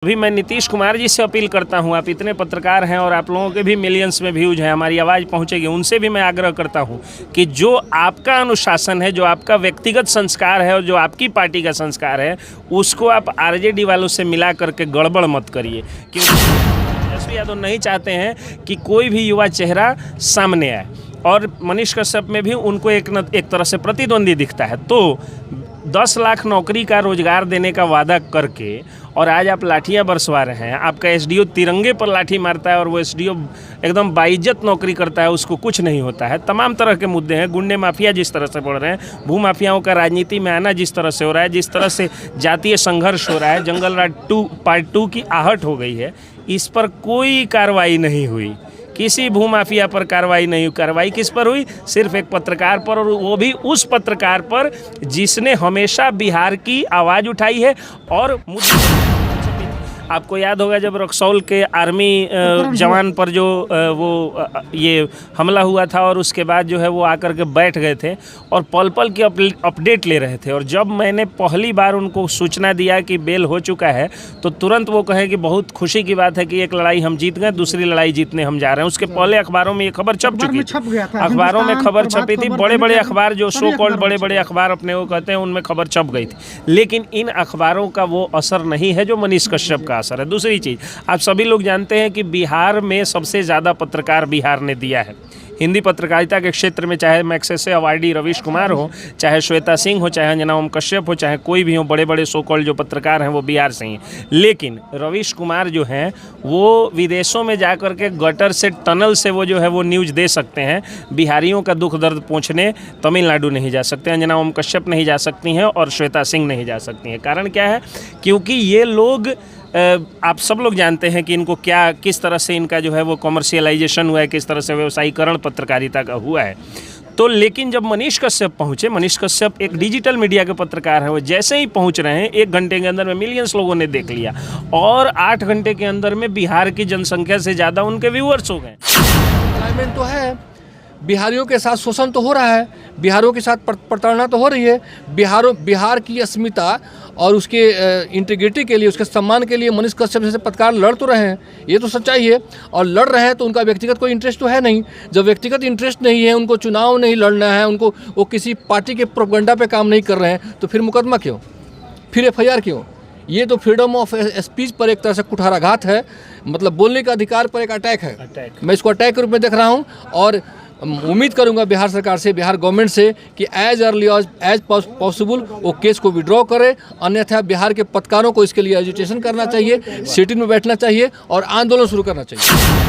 अभी मैं नीतीश कुमार जी से अपील करता हूं, आप इतने पत्रकार हैं और आप लोगों के भी मिलियंस में व्यूज हैं, हमारी आवाज़ पहुंचेगी, उनसे भी मैं आग्रह करता हूं कि जो आपका अनुशासन है, जो आपका व्यक्तिगत संस्कार है और जो आपकी पार्टी का संस्कार है, उसको आप आरजेडी वालों से मिला करके गड़बड़ मत करिए। क्योंकि तेजस्वी यादव नहीं चाहते हैं कि कोई भी युवा चेहरा सामने आए, और मनीष कश्यप में भी उनको एक तरह से प्रतिद्वंदी दिखता है। तो 10 लाख नौकरी का रोजगार देने का वादा करके और आज आप लाठियां बरसवा रहे हैं। आपका एसडीओ तिरंगे पर लाठी मारता है और वो एसडीओ एकदम बाइज्जत नौकरी करता है, उसको कुछ नहीं होता है। तमाम तरह के मुद्दे हैं, गुंडे माफिया जिस तरह से बढ़ रहे हैं, भू माफियाओं का राजनीति में आना जिस तरह से हो रहा है, जिस तरह से जातीय संघर्ष हो रहा है, जंगल राज पार्ट 2 की आहट हो गई है, इस पर कोई कार्रवाई नहीं हुई। किसी भूमाफिया पर कार्रवाई किस पर हुई? सिर्फ एक पत्रकार पर, और वो भी उस पत्रकार पर जिसने हमेशा बिहार की आवाज़ उठाई है। और आपको याद होगा जब रक्सौल के आर्मी जवान पर जो ये हमला हुआ था, और उसके बाद जो है वो आकर के बैठ गए थे और पल पल की अपडेट ले रहे थे। और जब मैंने पहली बार उनको सूचना दिया कि बेल हो चुका है, तो तुरंत वो कहे कि बहुत खुशी की बात है कि एक लड़ाई हम जीत गए, दूसरी लड़ाई जीतने हम जा रहे हैं। उसके पहले अखबारों में ये खबर छप चुकी थी, अखबारों में खबर छपी थी, बड़े बड़े अखबार जो सो कॉल्ड बड़े बड़े अखबार अपने वो कहते हैं, उनमें खबर छप गई थी। लेकिन इन अखबारों का वो असर नहीं है जो मनीष कश्यप का असर है। दूसरी चीज़, आप सभी लोग जानते हैं कि बिहार में सबसे ज़्यादा पत्रकार बिहार ने दिया है हिंदी पत्रकारिता के क्षेत्र में, चाहे मैग्सेसे अवार्डी रवीश कुमार हो, चाहे श्वेता सिंह हो, चाहे अंजना ओम कश्यप हो, चाहे कोई भी हो, बड़े बड़े सो कॉल्ड जो पत्रकार हैं वो बिहार से ही हैं। लेकिन रवीश कुमार जो हैं वो विदेशों में जाकर के गटर से, टनल से वो जो है वो न्यूज़ दे सकते हैं। बिहारियों का दुख दर्द पूछने तमिलनाडु नहीं जा सकते, अंजना ओम कश्यप नहीं जा सकती हैं और श्वेता सिंह नहीं जा सकती हैं। कारण क्या है? क्योंकि ये लोग, आप सब लोग जानते हैं कि इनको किस तरह से इनका जो है वो कॉमर्शियलाइजेशन हुआ है, किस तरह से व्यवसायीकरण पत्रकारिता का हुआ है। तो लेकिन जब मनीष कश्यप पहुँचे, मनीष कश्यप एक डिजिटल मीडिया के पत्रकार हैं, वो जैसे ही पहुँच रहे हैं 1 घंटे के अंदर में मिलियंस लोगों ने देख लिया, और 8 घंटे के अंदर में बिहार की जनसंख्या से ज़्यादा उनके व्यूअर्स हो गए। अलाइनमेंट तो है, बिहारियों के साथ शोषण तो हो रहा है, बिहारियों के साथ प्रताड़ना तो हो रही है। बिहार की अस्मिता और उसके इंटीग्रिटी के लिए, उसके सम्मान के लिए मनीष कश्यप जैसे पत्रकार लड़ तो रहे हैं, ये तो सच्चाई है। और लड़ रहे हैं तो उनका व्यक्तिगत कोई इंटरेस्ट तो है नहीं। जब व्यक्तिगत इंटरेस्ट नहीं है, उनको चुनाव नहीं लड़ना है, उनको वो किसी पार्टी के प्रोपेगेंडा पे काम नहीं कर रहे हैं, तो फिर मुकदमा क्यों, फिर FIR क्यों? ये तो फ्रीडम ऑफ स्पीच पर एक तरह से कुठाराघात है, मतलब बोलने का अधिकार पर एक अटैक है। मैं इसको अटैक के रूप में देख रहा हूँ, और उम्मीद करूंगा बिहार सरकार से, बिहार गवर्नमेंट से कि एज अर्ली एज पॉसिबल वो केस को विड्रॉ करे। अन्यथा बिहार के पत्रकारों को इसके लिए एजुटेशन करना चाहिए, सिटिंग में बैठना चाहिए और आंदोलन शुरू करना चाहिए।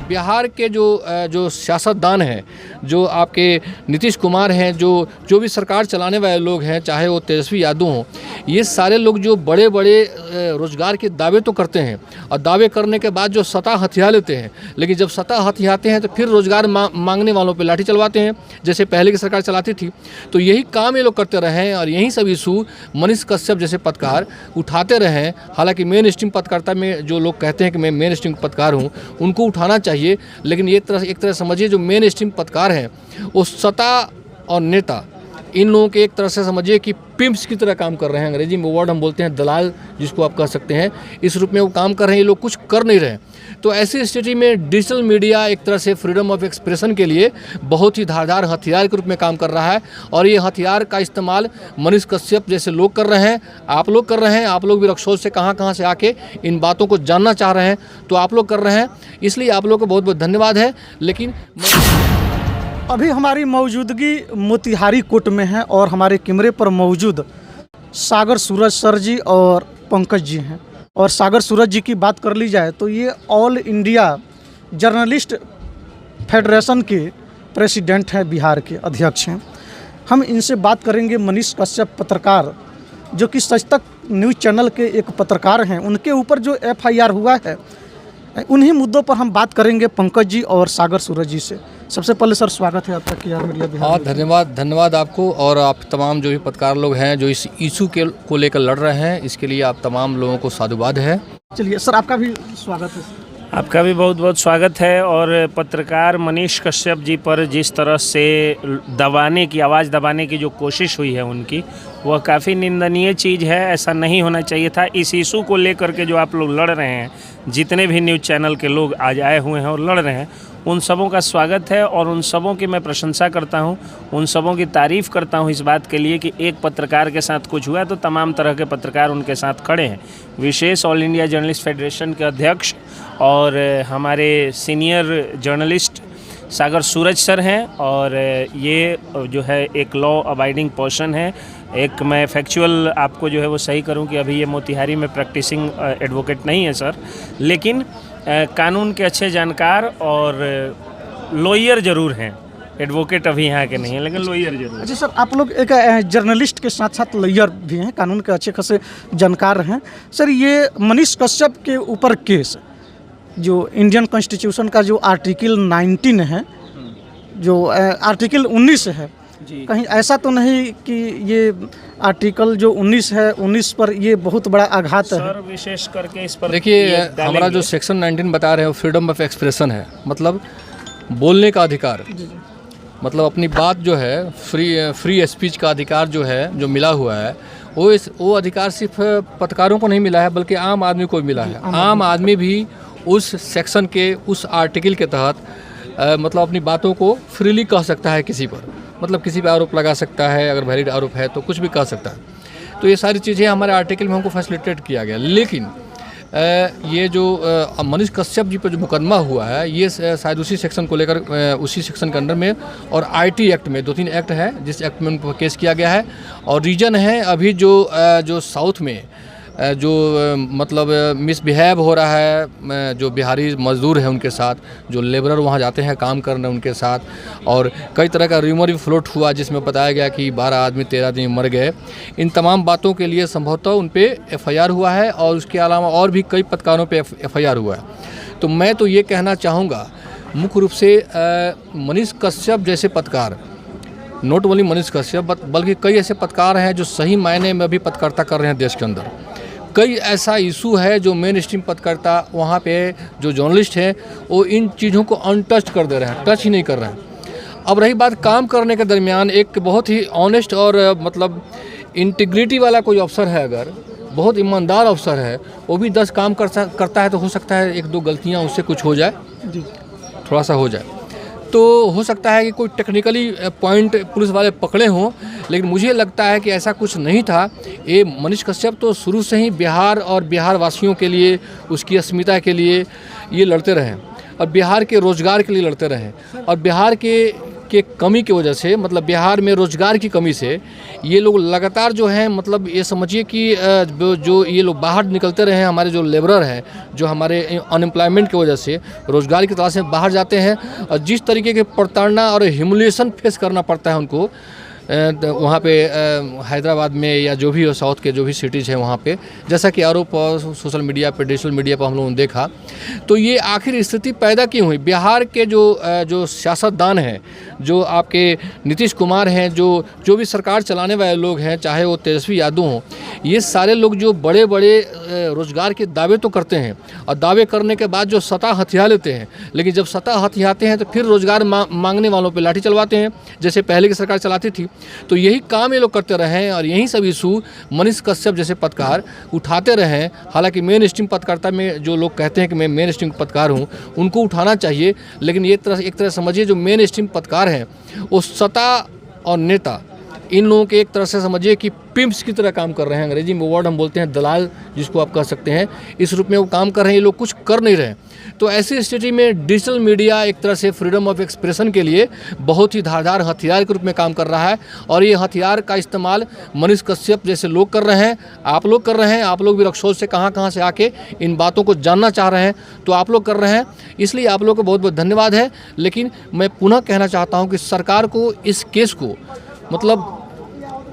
बिहार के जो सियासतदान हैं, जो आपके नीतीश कुमार हैं, जो भी सरकार चलाने वाले लोग हैं, चाहे वो तेजस्वी यादव हों, ये सारे लोग जो बड़े बड़े रोजगार के दावे तो करते हैं, और दावे करने के बाद जो सत्ता हथिया लेते हैं, लेकिन जब सत्ता हथियाते हैं तो फिर रोजगार मांगने वालों पे लाठी चलवाते हैं, जैसे पहले की सरकार चलाती थी। तो यही काम ये लोग करते रहे हैं, और यही सब इशू मनीष कश्यप जैसे पत्रकार उठाते रहे हैं। हालांकि मेन स्ट्रीम पत्रकारिता में जो लोग कहते हैं कि मैं मेन स्ट्रीम पत्रकार हूँ, उनको उठाना चाहिए, लेकिन ये एक तरह समझिए जो मेन स्ट्रीम पत्रकार हैं वो सत्ता और नेता, इन लोगों के एक तरह से समझिए कि पिम्प्स की तरह काम कर रहे हैं। अंग्रेजी में वर्ड हम बोलते हैं दलाल, जिसको आप कह सकते हैं, इस रूप में वो काम कर रहे हैं। ये लोग कुछ कर नहीं रहे। तो ऐसी स्थिति में डिजिटल मीडिया एक तरह से फ्रीडम ऑफ एक्सप्रेशन के लिए बहुत ही धारदार हथियार के रूप में काम कर रहा है, और ये हथियार का इस्तेमाल मनीष कश्यप जैसे लोग कर रहे हैं, आप लोग कर रहे हैं। आप लोग भी रक्सौल से कहाँ से आके इन बातों को जानना चाह रहे हैं, तो आप लोग कर रहे हैं, इसलिए आप लोग को बहुत बहुत धन्यवाद है। लेकिन अभी हमारी मौजूदगी मोतिहारी कोर्ट में है, और हमारे कैमरे पर मौजूद सागर सूरज सर जी और पंकज जी हैं। और सागर सूरज जी की बात कर ली जाए तो ये ऑल इंडिया जर्नलिस्ट फेडरेशन के प्रेसिडेंट हैं, बिहार के अध्यक्ष हैं। हम इनसे बात करेंगे, मनीष कश्यप पत्रकार जो कि सच तक न्यूज़ चैनल के एक पत्रकार हैं, उनके ऊपर जो FIR हुआ है, उन्हीं मुद्दों पर हम बात करेंगे पंकज जी और सागर सूरज जी से। सबसे पहले सर स्वागत है आपका KR मीडिया बिहार। हाँ, धन्यवाद आपको, और आप तमाम जो भी पत्रकार लोग हैं जो इस इशू को लेकर लड़ रहे हैं, इसके लिए आप तमाम लोगों को साधुवाद है। चलिए सर, आपका भी स्वागत है। आपका भी बहुत बहुत स्वागत है। और पत्रकार मनीष कश्यप जी पर जिस तरह से दबाने की, आवाज़ दबाने की जो कोशिश हुई है उनकी, वह काफ़ी निंदनीय चीज़ है। ऐसा नहीं होना चाहिए था। इस इशू को लेकर के जो आप लोग लड़ रहे हैं, जितने भी न्यूज़ चैनल के लोग आज आए हुए हैं और लड़ रहे हैं, उन सबों का स्वागत है और उन सबों की मैं प्रशंसा करता हूं, उन सबों की तारीफ़ करता हूं इस बात के लिए कि एक पत्रकार के साथ कुछ हुआ तो तमाम तरह के पत्रकार उनके साथ खड़े हैं। विशेष ऑल इंडिया जर्नलिस्ट फेडरेशन के अध्यक्ष और हमारे सीनियर जर्नलिस्ट सागर सूरज सर हैं, और ये जो है एक लॉ अबाइडिंग पर्सन है। एक मैं फैक्चुअल आपको जो है वो सही करूं कि अभी ये मोतिहारी में प्रैक्टिसिंग एडवोकेट नहीं है सर, लेकिन कानून के अच्छे जानकार और लॉयर ज़रूर हैं। एडवोकेट अभी यहाँ के नहीं हैं, लेकिन लॉयर जरूर। अच्छा सर, आप लोग एक जर्नलिस्ट के साथ साथ लॉयर भी हैं, कानून के अच्छे खासे जानकार हैं। सर, ये मनीष कश्यप के ऊपर केस, जो इंडियन कॉन्स्टिट्यूशन का जो आर्टिकल 19 है, जो आर्टिकल 19 है, कहीं ऐसा तो नहीं कि ये आर्टिकल जो 19 है, 19 पर ये बहुत बड़ा आघात है? सर, विशेष करके इस पर देखिए, हमारा जो सेक्शन 19 बता रहे हैं वो फ्रीडम ऑफ एक्सप्रेशन है, मतलब बोलने का अधिकार, मतलब अपनी बात जो है, फ्री स्पीच का अधिकार जो है, जो मिला हुआ है, वो अधिकार सिर्फ पत्रकारों को नहीं मिला है, बल्कि आम आदमी को मिला है। आम आदमी भी उस सेक्शन के, उस आर्टिकल के तहत मतलब अपनी बातों को फ्रीली कह सकता है किसी पर, मतलब किसी पर आरोप लगा सकता है, अगर वैलिड आरोप है तो कुछ भी कह सकता है। तो ये सारी चीज़ें हमारे आर्टिकल में हमको फैसिलिटेट किया गया। लेकिन ये जो मनीष कश्यप जी पर जो मुकदमा हुआ है, ये शायद उसी सेक्शन को लेकर, उसी सेक्शन के अंडर में, और आईटी एक्ट में 2-3 एक्ट है जिस एक्ट में उनको केस किया गया है। और रीजन है अभी जो साउथ में जो मतलब मिसबिहेव हो रहा है, जो बिहारी मजदूर हैं उनके साथ, जो लेबरर वहाँ जाते हैं काम करने उनके साथ, और कई तरह का र्यूमर भी फ्लोट हुआ जिसमें बताया गया कि 12 आदमी 13 आदमी मर गए। इन तमाम बातों के लिए संभवतः उन पे एफआईआर हुआ है, और उसके अलावा और भी कई पत्रकारों पे एफआईआर हुआ है। तो मैं तो ये कहना चाहूँगा मुख्य रूप से मनीष कश्यप जैसे पत्रकार, नॉट ओनली मनीष कश्यप बल्कि कई ऐसे पत्रकार हैं जो सही मायने में भी पत्रकारिता कर रहे हैं देश के अंदर। कई ऐसा इशू है जो मेन स्ट्रीम पत्रकारिता, वहाँ पे जो जर्नलिस्ट हैं वो इन चीज़ों को अनटच कर दे रहे हैं, टच ही नहीं कर रहे हैं। अब रही बात काम करने के दरमियान, एक बहुत ही ऑनेस्ट और मतलब इंटीग्रिटी वाला कोई अफसर है, अगर बहुत ईमानदार अफसर है, वो भी 10 काम करता है तो हो सकता है 1-2 गलतियाँ उससे कुछ हो जाए, थोड़ा सा हो जाए, तो हो सकता है कि कोई टेक्निकली पॉइंट पुलिस वाले पकड़े हों। लेकिन मुझे लगता है कि ऐसा कुछ नहीं था। ये मनीष कश्यप तो शुरू से ही बिहार और बिहार वासियों के लिए, उसकी अस्मिता के लिए ये लड़ते रहे, और बिहार के रोज़गार के लिए लड़ते रहे। और बिहार के कमी की वजह से, मतलब बिहार में रोज़गार की कमी से ये लोग लगातार जो हैं, मतलब ये समझिए कि जो ये लोग बाहर निकलते रहे हैं, हमारे जो लेबरर हैं, जो हमारे अनएम्प्लॉयमेंट की वजह से रोज़गार की तलाश में बाहर जाते हैं, और जिस तरीके के प्रताड़ना और ह्यूमिलिएशन फेस करना पड़ता है उनको वहाँ पे हैदराबाद में, या जो भी हो साउथ के जो भी सिटीज़ हैं वहाँ पे, जैसा कि आरोप सोशल मीडिया पे, डिजिटल मीडिया पर हम लोगों ने देखा। तो ये आखिर स्थिति पैदा क्यों हुई? बिहार के जो सियासतदान हैं, जो आपके नीतीश कुमार हैं, जो भी सरकार चलाने वाले लोग हैं, चाहे वो तेजस्वी यादव हों, ये सारे लोग जो बड़े बड़े रोज़गार के दावे तो करते हैं, और दावे करने के बाद जो सत्ता हथिया लेते हैं, लेकिन जब सत्ता हथियाते हैं तो फिर रोज़गार मांगने वालों पर लाठी चलवाते हैं, जैसे पहले की सरकार चलाती थी। तो यही काम ये लोग करते रहे हैं, और यही सब इशू मनीष कश्यप जैसे पत्रकार उठाते रहे। हालांकि मेन स्ट्रीम पत्रकारिता में जो लोग कहते हैं कि मैं मेन स्ट्रीम पत्रकार हूं, उनको उठाना चाहिए, लेकिन ये एक तरह समझिए जो मेन स्ट्रीम पत्रकार हैं वो सत्ता और नेता, इन लोगों के एक तरह से समझिए कि पिम्प्स की तरह काम कर रहे हैं। अंग्रेजी में वर्ड हम बोलते हैं दलाल, जिसको आप कह सकते हैं, इस रूप में वो काम कर रहे हैं। ये लोग कुछ कर नहीं रहे। तो ऐसी स्थिति में डिजिटल मीडिया एक तरह से फ्रीडम ऑफ एक्सप्रेशन के लिए बहुत ही धारदार हथियार के रूप में काम कर रहा है, और ये हथियार का इस्तेमाल मनीष कश्यप जैसे लोग कर रहे हैं, आप लोग कर रहे हैं। आप लोग भी रक्सौल से कहाँ से आके इन बातों को जानना चाह रहे हैं, तो आप लोग कर रहे हैं, इसलिए आप लोग को बहुत बहुत धन्यवाद है। लेकिन मैं पुनः कहना चाहता हूँ कि सरकार को इस केस को मतलब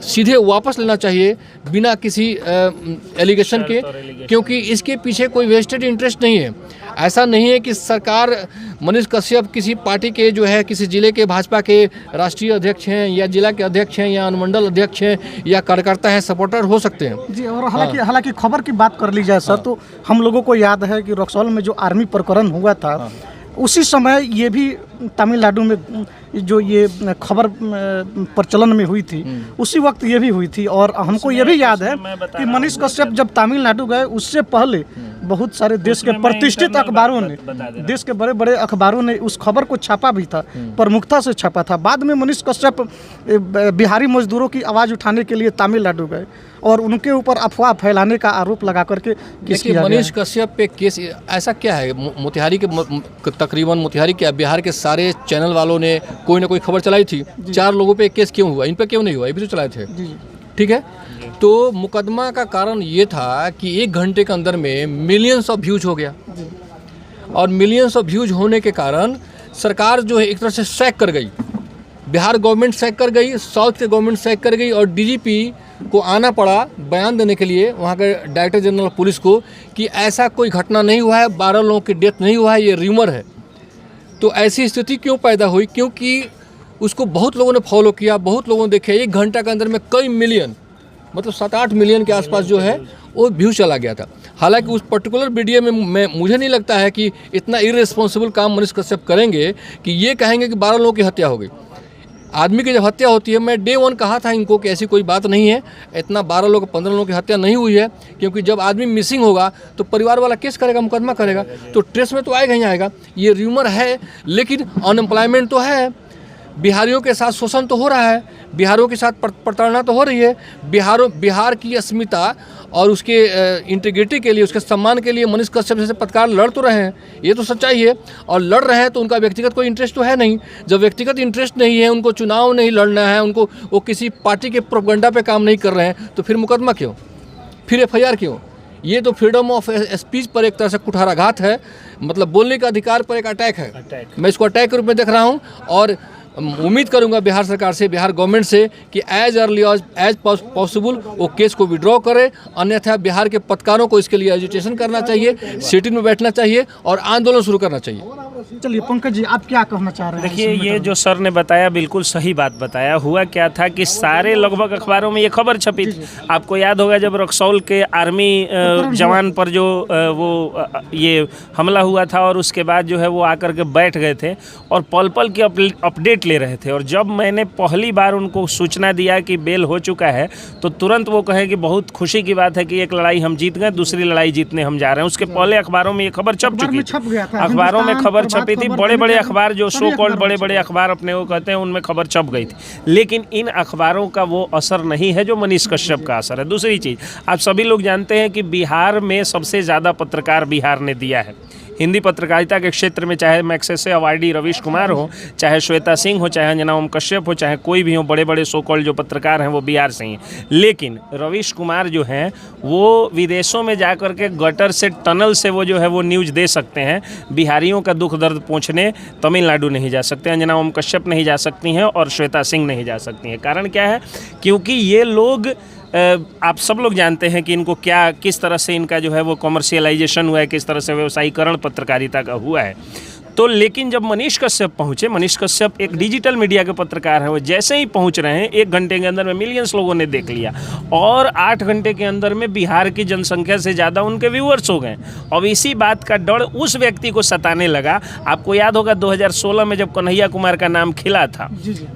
सीधे वापस लेना चाहिए बिना किसी एलिगेशन के, क्योंकि इसके पीछे कोई वेस्टेड इंटरेस्ट नहीं है। ऐसा नहीं है कि सरकार मनीष कश्यप किसी पार्टी के जो है किसी ज़िले के भाजपा के राष्ट्रीय अध्यक्ष हैं या जिला के अध्यक्ष हैं या अनुमंडल अध्यक्ष हैं या कार्यकर्ता हैं, सपोर्टर हो सकते हैं जी। और हालांकि खबर की बात कर ली जाए सर, तो हम लोगों को याद है कि रक्सौल में जो आर्मी प्रकरण हुआ था, उसी समय ये भी तमिलनाडु में जो ये खबर प्रचलन में हुई थी, उसी वक्त ये भी हुई थी। और हमको ये भी याद है कि मनीष कश्यप जब तमिलनाडु गए, उससे पहले बहुत सारे देश के प्रतिष्ठित अखबारों ने, देश के बड़े बड़े अखबारों ने उस खबर को छापा भी था, प्रमुखता से छापा था। बाद में मनीष कश्यप बिहारी मजदूरों की आवाज़ उठाने के लिए तमिलनाडु गए और उनके ऊपर अफवाह फैलाने का आरोप लगा करके केस किया। मनीष कश्यप पे केस ऐसा क्या है, मोतिहारी के तकरीबन मोतिहारी क्या बिहार के सारे चैनल वालों ने कोई ना कोई खबर चलाई थी। 4 लोगों पे केस क्यों हुआ, इन पे क्यों नहीं हुआ? ये भी तो चलाए थे। ठीक है, तो मुकदमा का कारण ये था कि 1 घंटे के अंदर में मिलियंस ऑफ व्यूज हो गया, और मिलियंस ऑफ व्यूज होने के कारण सरकार जो है एक तरह से सैक कर गई, बिहार गवर्नमेंट सैक कर गई, साउथ के गवर्नमेंट सैक कर गई, और डीजीपी को आना पड़ा बयान देने के लिए वहाँ के डायरेक्टर जनरल ऑफ पुलिस को कि ऐसा कोई घटना नहीं हुआ है, 12 लोगों की डेथ नहीं हुआ है, ये र्यूमर है। तो ऐसी स्थिति क्यों पैदा हुई? क्योंकि उसको बहुत लोगों ने फॉलो किया, बहुत लोगों ने देखे। 1 घंटा के अंदर में कई मिलियन, मतलब 7-8 मिलियन के आसपास जो है वो व्यू चला गया था। हालांकि उस पर्टिकुलर वीडियो में मुझे नहीं लगता है कि इतना इररिस्पॉन्सिबल काम मनीष कश्यप करेंगे कि ये कहेंगे कि 12 लोगों की हत्या हो गई। आदमी की जब हत्या होती है, मैं डे 1 कहा था इनको कि ऐसी कोई बात नहीं है, इतना 12 लोग 15 लोगों की हत्या नहीं हुई है, क्योंकि जब आदमी मिसिंग होगा तो परिवार वाला केस करेगा, मुकदमा करेगा, तो ट्रेस में तो आएगा ही आएगा। ये र्यूमर है, लेकिन अनएम्प्लॉयमेंट तो है, बिहारियों के साथ शोषण तो हो रहा है, बिहारियों के साथ प्रताड़ना तो हो रही है। बिहार की अस्मिता और उसके इंटीग्रिटी के लिए, उसके सम्मान के लिए मनीष कश्यप जैसे पत्रकार लड़ तो रहे हैं, ये तो सच्चाई है। और लड़ रहे हैं तो उनका व्यक्तिगत कोई इंटरेस्ट तो है नहीं। जब व्यक्तिगत इंटरेस्ट नहीं है, उनको चुनाव नहीं लड़ना है, उनको वो किसी पार्टी के प्रोपेगेंडा पे काम नहीं कर रहे हैं, तो फिर मुकदमा क्यों, फिर FIR क्यों? ये तो फ्रीडम ऑफ स्पीच पर एक तरह से कुठाराघात है, मतलब बोलने का अधिकार पर एक अटैक है। मैं इसको अटैक के रूप में देख रहा हूँ, और उम्मीद करूंगा बिहार सरकार से, बिहार गवर्नमेंट से कि एज अर्ली एज पॉसिबल वो केस को विड्रॉ करे, अन्यथा बिहार के पत्रकारों को इसके लिए एजुटेशन करना चाहिए, सिटिंग में बैठना चाहिए और आंदोलन शुरू करना चाहिए। चलिए पंकज जी, आप क्या कहना चाह रहे हैं? देखिए, ये जो सर ने बताया बिल्कुल सही बात बताया। हुआ क्या था कि सारे लगभग अखबारों में ये खबर छपी थी। आपको याद होगा जब रक्सौल के आर्मी जवान पर जो ये हमला हुआ था, और उसके बाद जो है वो आकर के बैठ गए थे और पल पल की अपडेट ले रहे थे। और जब मैंने पहली बार उनको सूचना दिया कि बेल हो चुका है, तो तुरंत वो कहे कि बहुत खुशी की बात है कि एक लड़ाई हम जीत गए, दूसरी लड़ाई जीतने हम जा रहे हैं। उसके पहले अखबारों में ये खबर छप चुकी थी, अखबारों में खबर छपी थी, बड़े बड़े अखबार जो सो कॉल्ड बड़े बड़े अखबार अपने को कहते हैं, उनमें खबर छप गई थी। लेकिन इन अखबारों का वो असर नहीं है जो मनीष कश्यप का असर है। दूसरी चीज़, आप सभी लोग जानते हैं कि बिहार में सबसे ज़्यादा पत्रकार बिहार ने दिया है। हिंदी पत्रकारिता के क्षेत्र में चाहे मैग्सेसे अवार्डी रवीश कुमार हो, चाहे श्वेता सिंह हो, चाहे अंजना ओम कश्यप हो, चाहे कोई भी हो, बड़े बड़े सो कॉल्ड जो पत्रकार हैं वो बिहार से ही हैं। लेकिन रवीश कुमार जो हैं वो विदेशों में जा कर के गटर से, टनल से वो जो है वो न्यूज़ दे सकते हैं। बिहारियों का दुख दर्द पहुँचने तमिलनाडु नहीं जा सकते, अंजना ओम कश्यप नहीं जा सकती हैं और श्वेता सिंह नहीं जा सकती हैं। कारण क्या है? क्योंकि ये लोग, आप सब लोग जानते हैं कि इनको किस तरह से इनका जो है वो कमर्शियलाइजेशन हुआ है, किस तरह से व्यवसायीकरण पत्रकारिता का हुआ है। तो लेकिन जब मनीष कश्यप पहुँचे, मनीष कश्यप एक डिजिटल मीडिया के पत्रकार हैं, वो जैसे ही पहुँच रहे हैं 1 घंटे के अंदर में मिलियंस लोगों ने देख लिया, और 8 घंटे के अंदर में बिहार की जनसंख्या से ज़्यादा उनके व्यूअर्स हो गए। अब इसी बात का डर उस व्यक्ति को सताने लगा। आपको याद होगा 2016 में जब कन्हैया कुमार का नाम खिला था,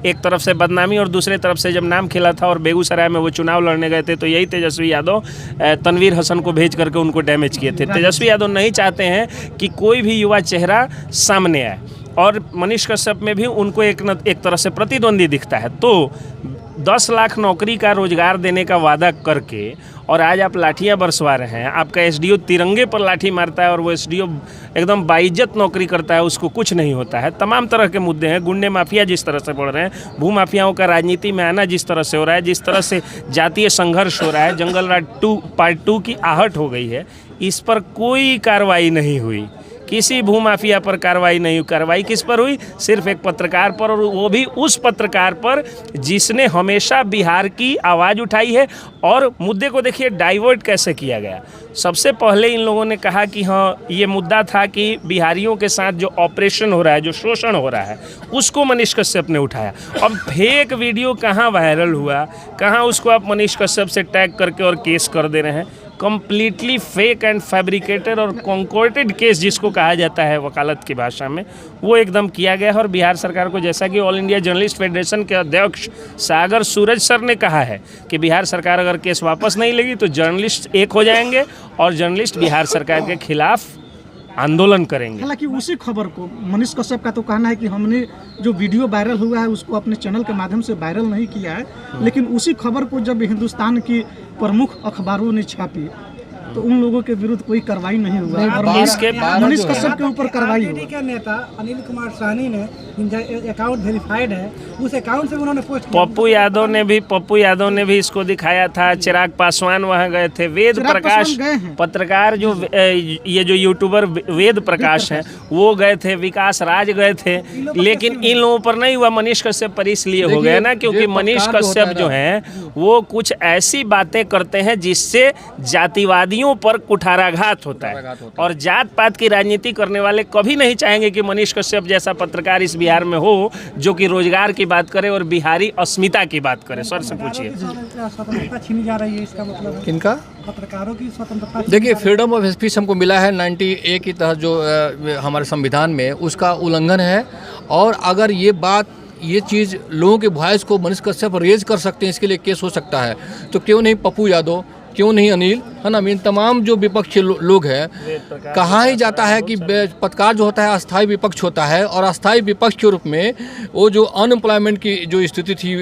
एक तरफ से बदनामी और दूसरे तरफ से जब नाम खिला था और बेगूसराय में वो चुनाव लड़ने गए थे, तो यही तेजस्वी यादव तनवीर हसन को भेज करके उनको डैमेज किए थे। तेजस्वी यादव नहीं चाहते हैं कि कोई भी युवा चेहरा सामने आए, और मनीष कश्यप में भी उनको एक तरह से प्रतिद्वंदी दिखता है। तो 10 लाख नौकरी का रोजगार देने का वादा करके, और आज आप लाठियां बरसवा रहे हैं। आपका SDO तिरंगे पर लाठी मारता है और वो SDO एकदम बाइज्जत नौकरी करता है, उसको कुछ नहीं होता है। तमाम तरह के मुद्दे हैं, गुंडे माफिया जिस तरह से बढ़ रहे हैं, भू माफियाओं का राजनीति में आना जिस तरह से हो रहा है, जिस तरह से जातीय संघर्ष हो रहा है, जंगल राज 2 पार्ट 2 की आहट हो गई है, इस पर कोई कार्रवाई नहीं हुई किसी भूमाफिया पर कार्रवाई नहीं हुई। कार्रवाई किस पर हुई? सिर्फ एक पत्रकार पर, और वो भी उस पत्रकार पर जिसने हमेशा बिहार की आवाज़ उठाई है। और मुद्दे को देखिए डाइवर्ट कैसे किया गया। सबसे पहले इन लोगों ने कहा कि हाँ, ये मुद्दा था कि बिहारियों के साथ जो ऑपरेशन हो रहा है, जो शोषण हो रहा है, उसको मनीष कश्यप ने उठाया। अब फेक वीडियो कहाँ वायरल हुआ, कहाँ उसको आप मनीष कश्यप से टैग करके और केस कर दे रहे हैं। कम्प्लीटली फेक एंड फैब्रिकेटेड और कॉन्कोर्टेड केस जिसको कहा जाता है वकालत की भाषा में, वो एकदम किया गया है। और बिहार सरकार को, जैसा कि ऑल इंडिया जर्नलिस्ट फेडरेशन के अध्यक्ष सागर सूरज सर ने कहा है कि बिहार सरकार अगर केस वापस नहीं लेगी तो जर्नलिस्ट एक हो जाएंगे और जर्नलिस्ट बिहार सरकार के खिलाफ आंदोलन करेंगे। हालांकि उसी खबर को मनीष कश्यप का तो कहना है कि हमने जो वीडियो वायरल हुआ है उसको अपने चैनल के माध्यम से वायरल नहीं किया है, लेकिन उसी खबर को जब हिंदुस्तान की प्रमुख अखबारों ने छापी तो उन लोगों के विरुद्ध कोई कार्रवाई नहीं हुआ और मनीष कश्यप के ऊपर कार्रवाई हुई। के नेता अनिल कुमार साहनी ने जिनका अकाउंट वेरीफाइड है, उस अकाउंट से उन्होंने पोस्ट किया। पप्पू यादव ने भी इसको दिखाया था। चिराग पासवान वहाँ गए थे। वेद प्रकाश पत्रकार जो ये जो यूट्यूबर वेद प्रकाश हैं वो गए थे, विकास राज गए थे, लेकिन इन लोगों पर नहीं हुआ। मनीष कश्यप पर इसलिए हो गया ना क्योंकि मनीष कश्यप जो हैं वो कुछ ऐसी बातें करते हैं जिससे जातिवादी पर कुठाराघात होता है। और जात पात की राजनीति करने वाले कभी नहीं चाहेंगे कि मनीष कश्यप जैसा पत्रकार इस बिहार में हो जो कि रोजगार की बात करे और बिहारी अस्मिता की बात करे। सर से पूछिए, स्वतंत्रता छीनी जा रही है, इसका मतलब है किनका? पत्रकारों की स्वतंत्रता। देखिए, फ्रीडम ऑफ स्पीच हमको मिला है 90A के तहत जो हमारे संविधान में, उसका उल्लंघन है। और अगर ये चीज़ लोगों के वॉइस को मनीष कश्यप रेज कर सकते हैं, इसके लिए केस हो सकता है। तो क्यों नहीं पप्पू यादव, क्यों नहीं अनिल, है ना, इन तमाम जो विपक्षी लोग हैं। कहाँ ही जाता है कि पत्रकार जो होता है अस्थायी विपक्ष होता है, और अस्थायी विपक्ष के रूप में वो जो अनएम्प्लॉयमेंट की जो स्थिति थी,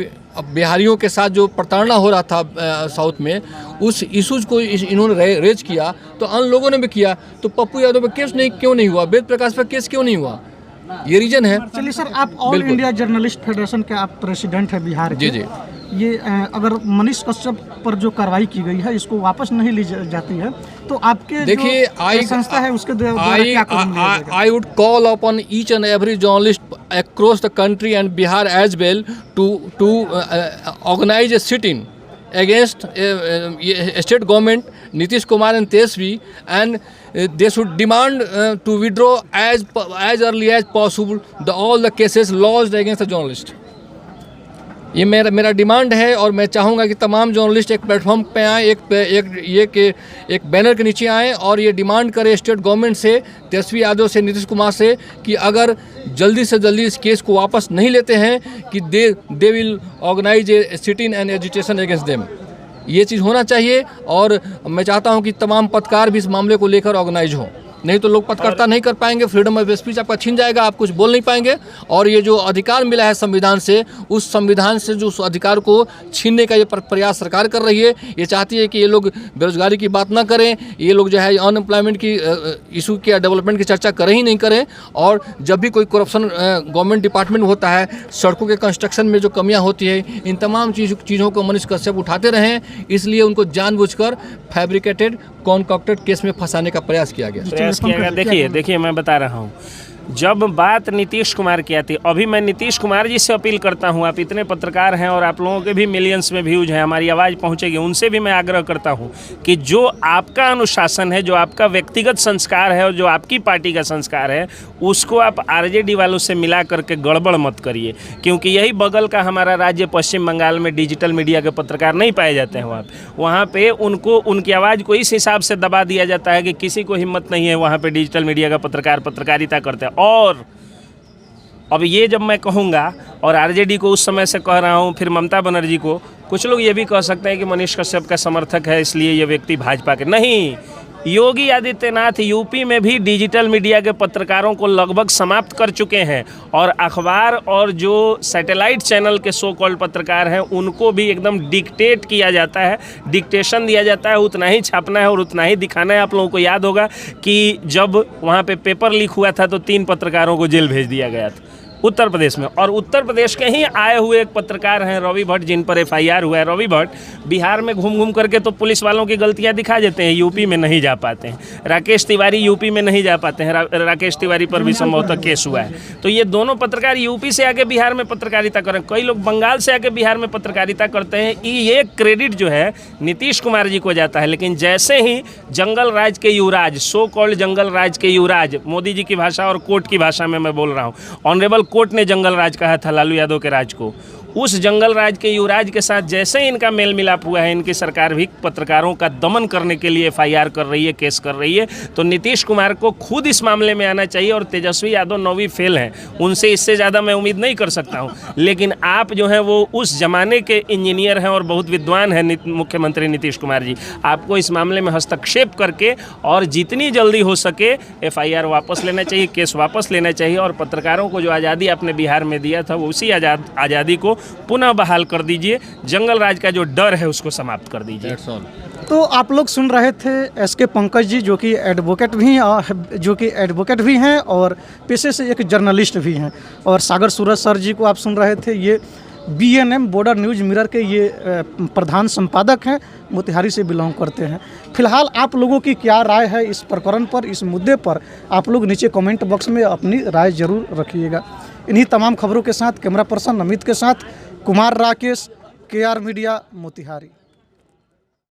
बिहारियों के साथ जो प्रताड़ना हो रहा था साउथ में, उस इशूज़ को इन्होंने रेज किया, तो अन्य लोगों ने भी किया। तो पप्पू यादव पर केस क्यों नहीं हुआ? वेद प्रकाश पर केस क्यों नहीं हुआ? ये रीजन है। चलिए सर, आप ऑल इंडिया जर्नलिस्ट फेडरेशन के आप प्रेसिडेंट है बिहार के। जी। ये अगर मनीष कश्यप पर जो कार्रवाई की गई है इसको वापस नहीं ली जाती है तो आपके देखिए, संस्था है उसके द्वारा क्या कदम लिया जाएगा? I would call upon each and every journalist across the country and Bihar as well to organize a sit-in against state government, Nitish Kumar and Tesvi, and they should demand to withdraw as early as possible all the cases lodged against the journalist. ये मेरा demand है। और मैं चाहूँगा कि तमाम journalist एक platform पे आएँ, एक बैनर के नीचे आएँ और ये डिमांड करें स्टेट गवर्नमेंट से, तेजस्वी यादव से, नीतीश कुमार से, कि अगर जल्दी से जल्दी इस केस को वापस नहीं लेते हैं कि they will organise a sit in and agitation against them. ये चीज़ होना चाहिए। और मैं चाहता हूँ कि तमाम पत्रकार भी इस मामले को लेकर ऑर्गेनाइज हों, नहीं तो लोग पत्रकारिता नहीं कर पाएंगे, फ्रीडम ऑफ स्पीच आपका छीन जाएगा, आप कुछ बोल नहीं पाएंगे। और ये जो अधिकार मिला है संविधान से, उस संविधान से जो उस अधिकार को छीनने का ये प्रयास सरकार कर रही है। ये चाहती है कि ये लोग बेरोजगारी की बात ना करें, ये लोग जो है अनएम्प्लॉयमेंट की इशू की डेवलपमेंट की चर्चा करें ही नहीं करें। और जब भी कोई करप्शन गवर्नमेंट डिपार्टमेंट में होता है, सड़कों के कंस्ट्रक्शन में जो कमियाँ होती है, इन तमाम चीज़ों को मनीष कश्यप उठाते रहें, इसलिए उनको जानबूझकर फैब्रिकेटेड कॉन्कॉक्टेड केस में फंसाने का प्रयास किया गया। देखिए मैं बता रहा हूँ, जब बात नीतीश कुमार की आती है, अभी मैं नीतीश कुमार जी से अपील करता हूं, आप इतने पत्रकार हैं और आप लोगों के भी मिलियंस में व्यूज हैं, हमारी आवाज़ पहुंचेगी, उनसे भी मैं आग्रह करता हूं कि जो आपका अनुशासन है, जो आपका व्यक्तिगत संस्कार है और जो आपकी पार्टी का संस्कार है, उसको आप आरजेडी वालों से मिला करके गड़बड़ मत करिए, क्योंकि यही बगल का हमारा राज्य पश्चिम बंगाल में डिजिटल मीडिया के पत्रकार नहीं पाए जाते हैं। वहाँ पर उनको उनकी आवाज़ को इस हिसाब से दबा दिया जाता है कि किसी को हिम्मत नहीं है वहाँ पर डिजिटल मीडिया का पत्रकार पत्रकारिता करते हैं। और अब ये जब मैं कहूँगा, और आरजेडी को उस समय से कह रहा हूँ, फिर ममता बनर्जी को, कुछ लोग ये भी कह सकते हैं कि मनीष कश्यप का समर्थक है इसलिए ये व्यक्ति भाजपा के, नहीं। योगी आदित्यनाथ यूपी में भी डिजिटल मीडिया के पत्रकारों को लगभग समाप्त कर चुके हैं, और अखबार और जो सैटेलाइट चैनल के सो कॉल्ड पत्रकार हैं उनको भी एकदम डिक्टेट किया जाता है, डिक्टेशन दिया जाता है, उतना ही छापना है और उतना ही दिखाना है। आप लोगों को याद होगा कि जब वहाँ पे पेपर लीक हुआ था तो 3 पत्रकारों को जेल भेज दिया गया था। उत्तर प्रदेश में। और उत्तर प्रदेश के ही आए हुए एक पत्रकार हैं रवि भट्ट, जिन पर FIR हुआ है। रवि भट्ट बिहार में घूम घूम करके तो पुलिस वालों की गलतियां दिखा देते हैं, यूपी में नहीं जा पाते हैं। राकेश तिवारी यूपी में नहीं जा पाते हैं, राकेश तिवारी पर भी संभवतः केस हुआ है। तो ये दोनों पत्रकार यूपी से आके बिहार में पत्रकारिता कर रहे हैं, कई लोग बंगाल से आके बिहार में पत्रकारिता करते हैं। ये क्रेडिट जो है नीतीश कुमार जी को जाता है। लेकिन जैसे ही जंगल राज के युवराज, सो कॉल्ड जंगल राज के युवराज, मोदी जी की भाषा और कोर्ट की भाषा में मैं बोल रहा हूँ, ऑनरेबल कोर्ट ने जंगल राज कहा था लालू यादव के राज को, उस जंगल राज के युवराज के साथ जैसे ही इनका मेल मिलाप हुआ है, इनकी सरकार भी पत्रकारों का दमन करने के लिए FIR कर रही है, केस कर रही है। तो नीतीश कुमार को खुद इस मामले में आना चाहिए। और तेजस्वी यादव 9वीं फेल हैं, उनसे इससे ज़्यादा मैं उम्मीद नहीं कर सकता हूँ। लेकिन आप जो हैं वो उस जमाने के इंजीनियर हैं और बहुत विद्वान हैं मुख्यमंत्री नीतीश कुमार जी। आपको इस मामले में हस्तक्षेप करके और जितनी जल्दी हो सके FIR वापस लेना चाहिए, केस वापस लेना चाहिए। और पत्रकारों को जो आज़ादी आपने बिहार में दिया था, वो उसी आज़ादी को पुनः बहाल कर दीजिए। जंगल राज का जो डर है उसको समाप्त कर दीजिए। तो आप लोग सुन रहे थे SK पंकज जी, जो कि एडवोकेट भी हैं और पेशे से एक जर्नलिस्ट भी हैं। और सागर सूरज सर जी को आप सुन रहे थे, ये BNM बॉर्डर न्यूज़ मिरर के ये प्रधान संपादक हैं, मोतिहारी से बिलोंग करते हैं। फिलहाल आप लोगों की क्या राय है इस प्रकरण पर, इस मुद्दे पर? आप लोग नीचे कमेंट बॉक्स में अपनी राय जरूर रखिएगा। इन्हीं तमाम खबरों के साथ कैमरा पर्सन अमित के साथ कुमार राकेश, KR मीडिया, मोतिहारी।